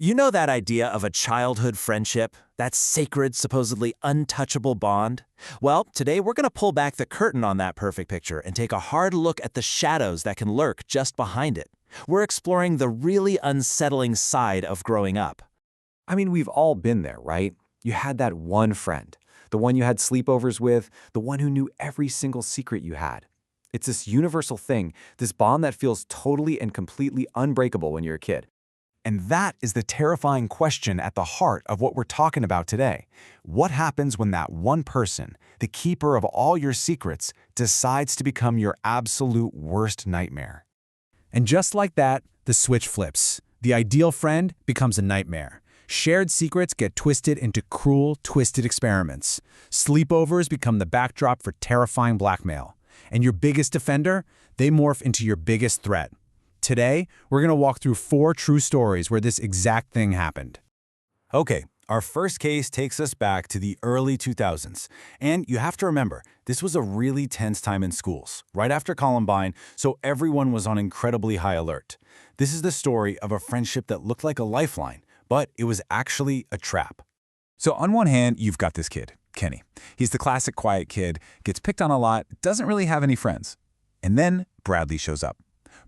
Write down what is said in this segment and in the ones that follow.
You know that idea of a childhood friendship? That sacred, supposedly untouchable bond? Well, today we're going to pull back the curtain on that perfect picture and take a hard look at the shadows that can lurk just behind it. We're exploring the really unsettling side of growing up. I mean, we've all been there, right? You had that one friend, the one you had sleepovers with, the one who knew every single secret you had. It's this universal thing, this bond that feels totally and completely unbreakable when you're a kid. And that is the terrifying question at the heart of what we're talking about today. What happens when that one person, the keeper of all your secrets, decides to become your absolute worst nightmare? And just like that, the switch flips. The ideal friend becomes a nightmare. Shared secrets get twisted into cruel, twisted experiments. Sleepovers become the backdrop for terrifying blackmail. And your biggest defender, they morph into your biggest threat. Today, we're going to walk through 4 true stories where this exact thing happened. Okay, our first case takes us back to the early 2000s. And you have to remember, this was a really tense time in schools, right after Columbine, so everyone was on incredibly high alert. This is the story of a friendship that looked like a lifeline, but it was actually a trap. So on one hand, you've got this kid, Kenny. He's the classic quiet kid, gets picked on a lot, doesn't really have any friends. And then Bradley shows up.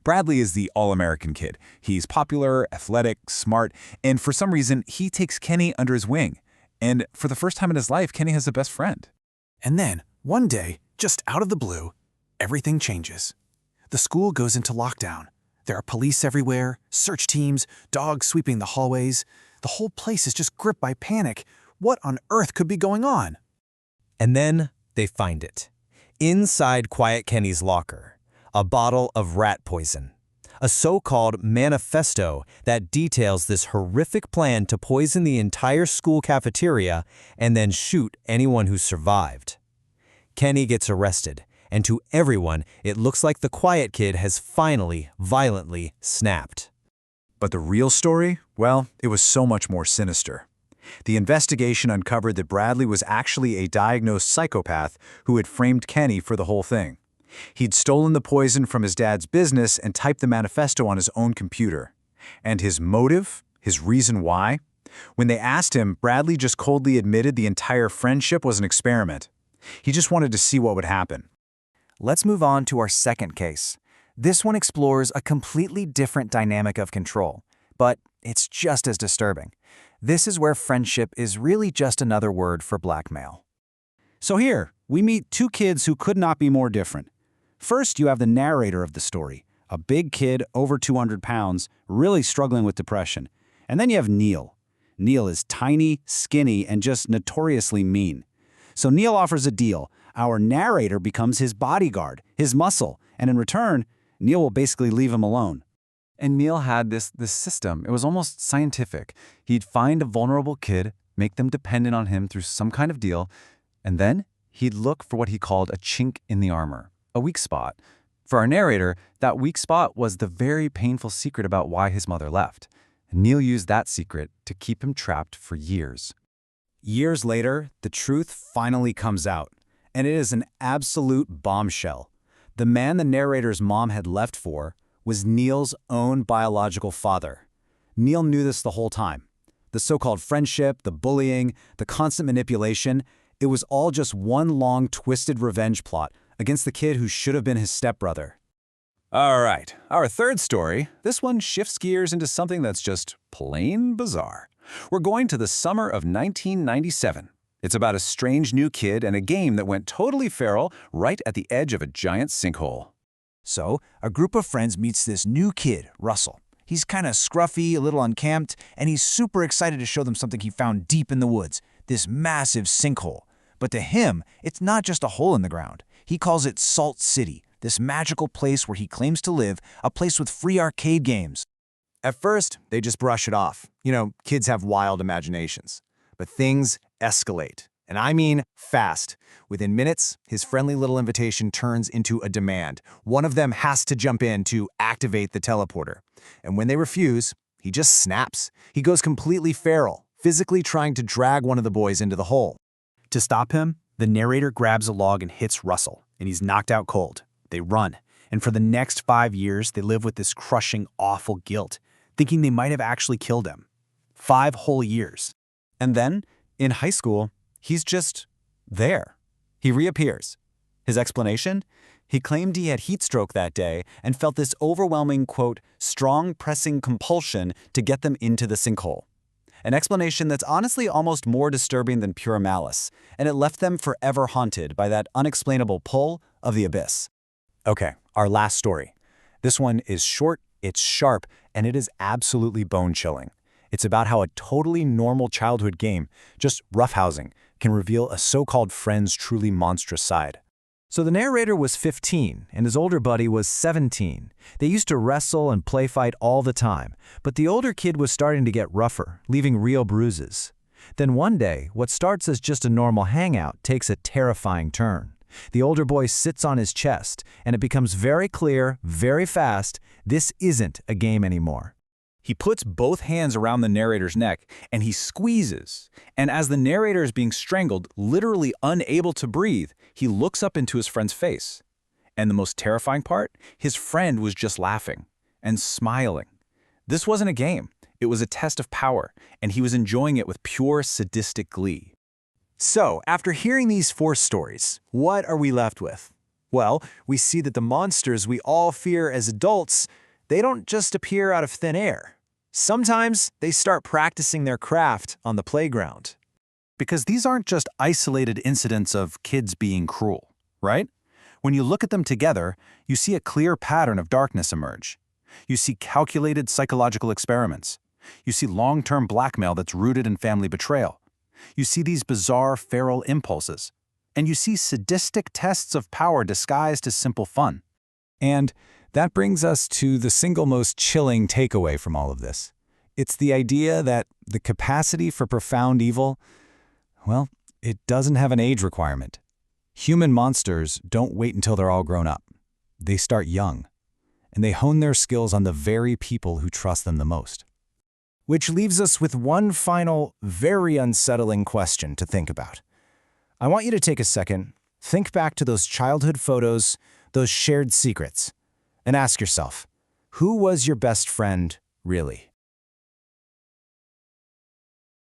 Bradley is the all-American kid. He's popular, athletic, smart, and for some reason, he takes Kenny under his wing. And for the first time in his life, Kenny has a best friend. And then, one day, just out of the blue, everything changes. The school goes into lockdown. There are police everywhere, search teams, dogs sweeping the hallways. The whole place is just gripped by panic. What on earth could be going on? And then they find it. Inside Quiet Kenny's locker, a bottle of rat poison. A so-called manifesto that details this horrific plan to poison the entire school cafeteria and then shoot anyone who survived. Kenny gets arrested, and to everyone, it looks like the quiet kid has finally, violently snapped. But the real story? Well, it was so much more sinister. The investigation uncovered that Bradley was actually a diagnosed psychopath who had framed Kenny for the whole thing. He'd stolen the poison from his dad's business and typed the manifesto on his own computer. And his motive? His reason why? When they asked him, Bradley just coldly admitted the entire friendship was an experiment. He just wanted to see what would happen. Let's move on to our second case. This one explores a completely different dynamic of control, but it's just as disturbing. This is where friendship is really just another word for blackmail. So here, we meet 2 kids who could not be more different. First, you have the narrator of the story, a big kid over 200 pounds, really struggling with depression. And then you have Neil. Neil is tiny, skinny, and just notoriously mean. So Neil offers a deal. Our narrator becomes his bodyguard, his muscle, and in return, Neil will basically leave him alone. And Neil had this system. It was almost scientific. He'd find a vulnerable kid, make them dependent on him through some kind of deal, and then he'd look for what he called a chink in the armor, a weak spot. For our narrator, that weak spot was the very painful secret about why his mother left. Neil used that secret to keep him trapped for years. Years later, the truth finally comes out, and it is an absolute bombshell. The man the narrator's mom had left for was Neil's own biological father. Neil knew this the whole time. The so-called friendship, the bullying, the constant manipulation, it was all just one long, twisted revenge plot against the kid who should have been his stepbrother. All right, our third story, this one shifts gears into something that's just plain bizarre. We're going to the summer of 1997. It's about a strange new kid and a game that went totally feral right at the edge of a giant sinkhole. So, a group of friends meets this new kid, Russell. He's kind of scruffy, a little unkempt, and he's super excited to show them something he found deep in the woods, this massive sinkhole. But to him, it's not just a hole in the ground. He calls it Salt City, this magical place where he claims to live, a place with free arcade games. At first, they just brush it off. You know, kids have wild imaginations. But things escalate. And I mean fast. Within minutes, his friendly little invitation turns into a demand. One of them has to jump in to activate the teleporter. And when they refuse, he just snaps. He goes completely feral, physically trying to drag one of the boys into the hole. To stop him, the narrator grabs a log and hits Russell, and he's knocked out cold. They run, and for the next 5 years, they live with this crushing, awful guilt, thinking they might have actually killed him. 5 whole years. And then, in high school, he's just there. He reappears. His explanation? He claimed he had heat stroke that day and felt this overwhelming, quote, strong pressing compulsion to get them into the sinkhole. An explanation that's honestly almost more disturbing than pure malice, and it left them forever haunted by that unexplainable pull of the abyss. Okay, our last story. This one is short, it's sharp, and it is absolutely bone-chilling. It's about how a totally normal childhood game, just roughhousing, can reveal a so-called friend's truly monstrous side. So the narrator was 15, and his older buddy was 17. They used to wrestle and play fight all the time, but the older kid was starting to get rougher, leaving real bruises. Then one day, what starts as just a normal hangout takes a terrifying turn. The older boy sits on his chest, and it becomes very clear, very fast, this isn't a game anymore. He puts both hands around the narrator's neck, and he squeezes. And as the narrator is being strangled, literally unable to breathe, he looks up into his friend's face. And the most terrifying part? His friend was just laughing and smiling. This wasn't a game. It was a test of power, and he was enjoying it with pure sadistic glee. So, after hearing these 4 stories, what are we left with? Well, we see that the monsters we all fear as adults, they don't just appear out of thin air. Sometimes they start practicing their craft on the playground. Because these aren't just isolated incidents of kids being cruel, right? When you look at them together, you see a clear pattern of darkness emerge. You see calculated psychological experiments. You see long-term blackmail that's rooted in family betrayal. You see these bizarre feral impulses. And you see sadistic tests of power disguised as simple fun. And that brings us to the single most chilling takeaway from all of this. It's the idea that the capacity for profound evil, well, it doesn't have an age requirement. Human monsters don't wait until they're all grown up. They start young, and they hone their skills on the very people who trust them the most. Which leaves us with one final, very unsettling question to think about. I want you to take a second, think back to those childhood photos, those shared secrets, and ask yourself, who was your best friend, really?